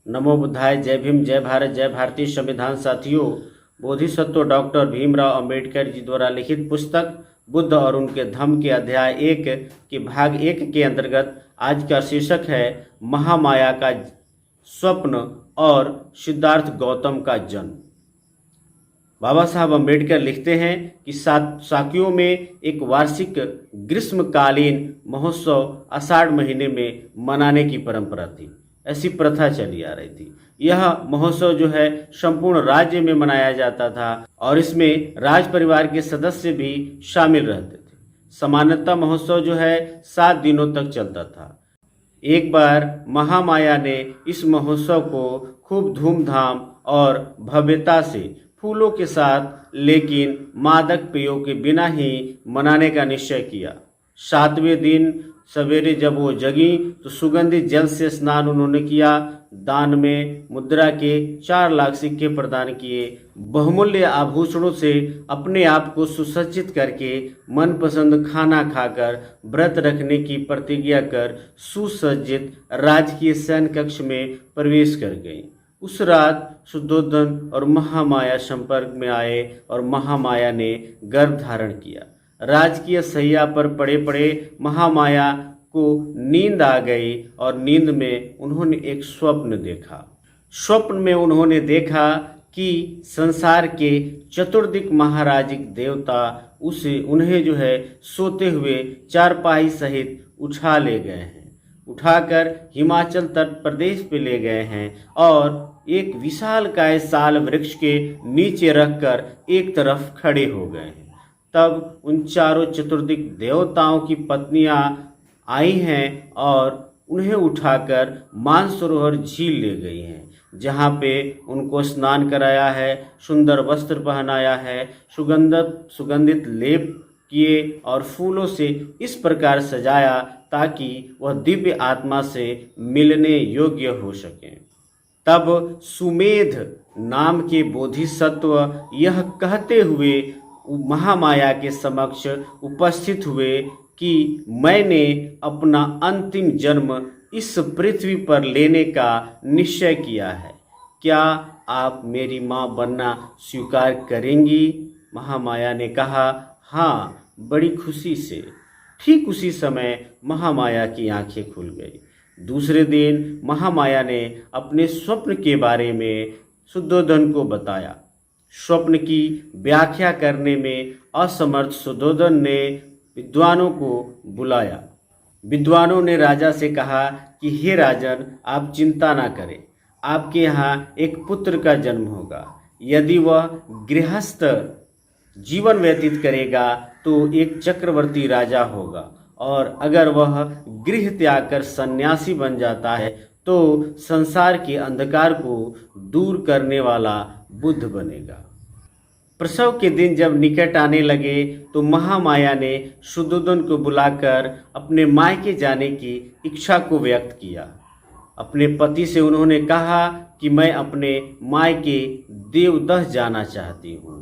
नमो बुद्धाय। जय भीम, जय भारत, जय भारतीय संविधान। साथियों, बोधिसत्व डॉक्टर भीमराव अंबेडकर जी द्वारा लिखित पुस्तक बुद्ध और उनके धम्म के अध्याय 1 के भाग 1 के अंतर्गत आज का शीर्षक है महामाया का स्वप्न और सिद्धार्थ गौतम का जन्म। बाबा साहब अंबेडकर लिखते हैं कि साकियों में एक वार्षिक ग्रीष्मकालीन महोत्सव आषाढ़ महीने में मनाने की परंपरा थी। ऐसी प्रथा चली आ रही थी। यह महोत्सव जो है संपूर्ण राज्य में मनाया जाता था और इसमें राज परिवार के सदस्य भी शामिल रहते थे। सामान्यतः महोत्सव जो है 7 दिनों तक चलता था। एक बार महामाया ने इस महोत्सव को खूब धूमधाम और भव्यता से फूलों के साथ लेकिन मादक पेयों के बिना ही मनाने का निश्चय किया। 7वें दिन सवेरे जब वो जगी तो सुगंधित जल से स्नान उन्होंने किया। दान में मुद्रा के 4 लाख सिक्के प्रदान किए। बहुमूल्य आभूषणों से अपने आप को सुसज्जित करके मनपसंद खाना खाकर व्रत रखने की प्रतिज्ञा कर सुसज्जित राजकीय शयन कक्ष में प्रवेश कर गई। उस रात शुद्धोदन और महामाया संपर्क में आए और महामाया ने गर्भ धारण किया। राजकीय सैया पर पड़े पड़े महामाया को नींद आ गई और नींद में उन्होंने एक स्वप्न देखा। स्वप्न में उन्होंने देखा कि संसार के चतुर्दिक महाराजिक देवता उन्हें जो है सोते हुए चारपाई सहित उठा ले गए हैं, उठाकर हिमाचल तट प्रदेश पे ले गए हैं और एक विशालकाय साल वृक्ष के नीचे रखकर एक तरफ खड़े हो गए हैं। तब उन चारों चतुर्दिक देवताओं की पत्नियां आई हैं और उन्हें उठाकर मानसरोवर झील ले गई हैं, जहाँ पे उनको स्नान कराया है, सुंदर वस्त्र पहनाया है, सुगंधित लेप किए और फूलों से इस प्रकार सजाया ताकि वह दिव्य आत्मा से मिलने योग्य हो सके। तब सुमेध नाम के बोधिसत्व यह कहते हुए महामाया के समक्ष उपस्थित हुए कि मैंने अपना अंतिम जन्म इस पृथ्वी पर लेने का निश्चय किया है। क्या आप मेरी मां बनना स्वीकार करेंगी? महामाया ने कहा, हाँ, बड़ी खुशी से। ठीक उसी समय महामाया की आंखें खुल गई। दूसरे दिन महामाया ने अपने स्वप्न के बारे में शुद्धोदन को बताया। स्वप्न की व्याख्या करने में असमर्थ शुद्धोदन ने विद्वानों को बुलाया। विद्वानों ने राजा से कहा कि हे राजन, आप चिंता ना करें, आपके यहाँ एक पुत्र का जन्म होगा। यदि वह गृहस्थ जीवन व्यतीत करेगा तो एक चक्रवर्ती राजा होगा और अगर वह गृह त्याग कर सन्यासी बन जाता है तो संसार के अंधकार को दूर करने वाला बुद्ध बनेगा। प्रसव के दिन जब निकट आने लगे तो महामाया ने शुद्धोदन को बुलाकर अपने मायके जाने की इच्छा को व्यक्त किया। अपने पति से उन्होंने कहा कि मैं अपने मायके देवदह जाना चाहती हूँ।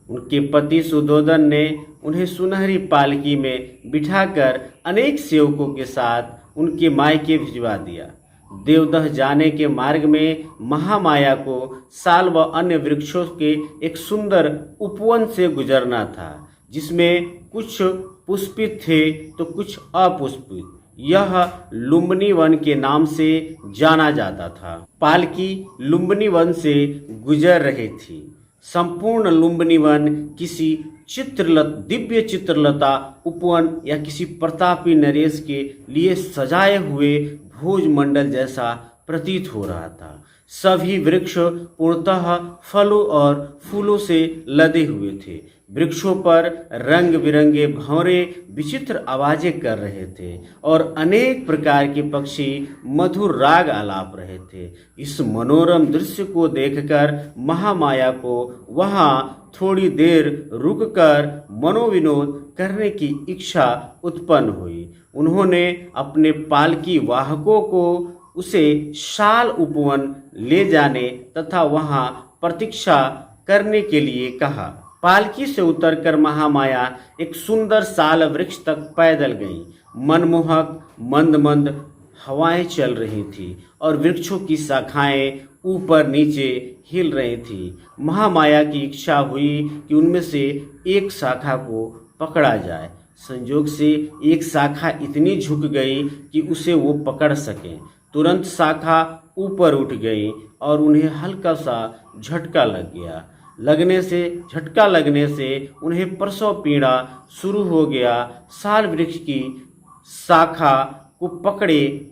उनके पति शुद्धोदन ने उन्हें सुनहरी पालकी में बिठाकर अनेक सेवकों के साथ उनके मायके भिजवा दिया। देवदह जाने के मार्ग में महामाया को साल व अन्य वृक्षों के एक सुंदर उपवन से गुजरना था, जिसमें कुछ पुष्पित थे तो कुछ अपुष्पित। यह लुम्बिनी वन के नाम से जाना जाता था। पालकी लुम्बिनी वन से गुजर रही थी। संपूर्ण लुम्बिनी वन किसी दिव्य चित्रलता उपवन या किसी प्रतापी नरेश के लिए सजाए हुए भोज मंडल जैसा प्रतीत हो रहा था। सभी वृक्ष पूर्णतः फलों और फूलों से लदे हुए थे। वृक्षों पर रंग बिरंगे भंवरे विचित्र आवाजें कर रहे थे और अनेक प्रकार के पक्षी मधुर राग आलाप रहे थे। इस मनोरम दृश्य को देखकर महामाया को वहां थोड़ी देर रुककर मनोविनोद करने की इच्छा उत्पन्न हुई। उन्होंने अपने पालकी वाहकों को उसे शाल उपवन ले जाने तथा वहां प्रतीक्षा करने के लिए कहा। पालकी से उतरकर महामाया एक सुंदर साल वृक्ष तक पैदल गई। मनमोहक मंद मंद हवाएं चल रही थी और वृक्षों की शाखाएं ऊपर नीचे हिल रही थी। महामाया की इच्छा हुई कि उनमें से एक शाखा को पकड़ा जाए। संयोग से एक शाखा इतनी झुक गई कि उसे वो पकड़ सके। तुरंत शाखा ऊपर उठ गई और उन्हें हल्का सा झटका लग गया। झटका लगने से उन्हें प्रसव पीड़ा शुरू हो गया। साल वृक्ष की शाखा को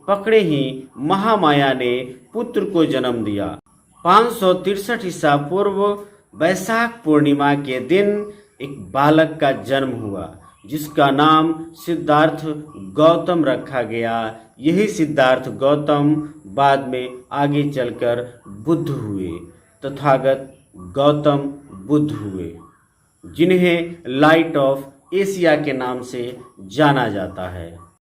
पकड़े ही महामाया ने पुत्र को जन्म दिया। 563 ईसा पूर्व वैशाख पूर्णिमा के दिन एक बालक का जन्म हुआ, जिसका नाम सिद्धार्थ गौतम रखा गया। यही सिद्धार्थ गौतम बाद में आगे चलकर बुद्ध हुए, तथागत गौतम बुद्ध हुए, जिन्हें लाइट ऑफ एशिया के नाम से जाना जाता है।